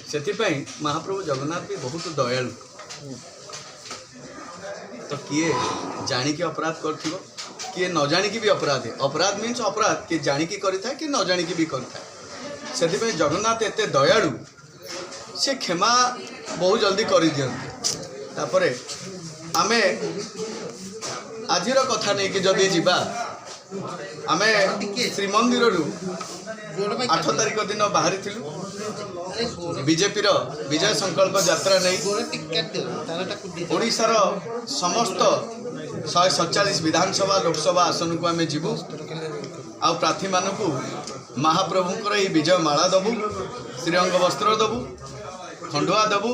से महाप्रभु जगन्नाथ भी बहुत दयालु। तो किए जानिकी अपराध कर किए न जानिकी भी अपराध है। अपराध मीन्स अपराध किए जानिकी करिथा कि न जानिकी भी करिथा। से जगन्नाथ एते दयालु से क्षमा बहुत जल्दी कर दियंते। तापरे आमे आजिर कथा नहीं कि जदि जीवा आमे श्रीमंदिर 8 तारिख दिन बाहरी बीजेपी विजय संकल्प यात्रा नहीं ओडिशार समस्त 147 विधानसभा लोकसभा आसन को आमे जीवु आ प्रार्थी मानकु महाप्रभुंकर ये विजय माला दबु, श्रीअंग वस्त्र दबु, खंडुआ दबु,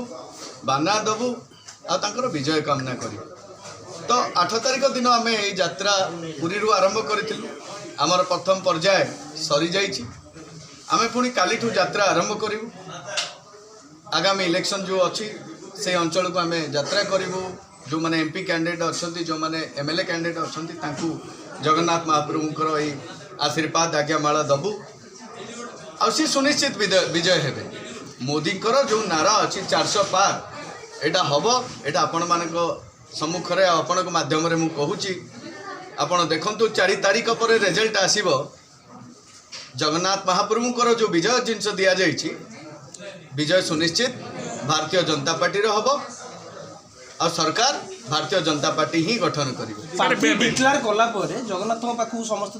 बाना दबु आ तांकर विजय कामना करी। तो 8 तारिख दिन आमे ये यात्रा पुरी आरंभ करिथिलु। आमर प्रथम पर्याय सरी जाइछि। आमे पुणी कालीठू यात्रा आरंभ करूँ। आगामी इलेक्शन जो अच्छी से अंचल को आम यात्रा करूँ। जो मैंने एमपी कैंडिडेट अच्छा जो मैंने एमएलए कैंडिडेट अच्छा जगन्नाथ महाप्रभुंकर ये आशीर्वाद आज्ञामाला दबु आ सुनिश्चित विजय हेबे। मोदींकर जो नारा अच्छी 400 पार एटा हम एटा आपण मान सम्मुख आपण माध्यम मु कहूँ आपण देखु 4 तारिख पर रिजल्ट आसीबो। जगन्नाथ महाप्रभुंकर जो विजय जिनस दि जाइए विजय सुनिश्चित भारतीय जनता पार्टी रे हबो और सरकार भारतीय जनता पार्टी ही गठन करिवो। पार्टी डिक्लेयर कला परे जगन्नाथ पाखु समस्त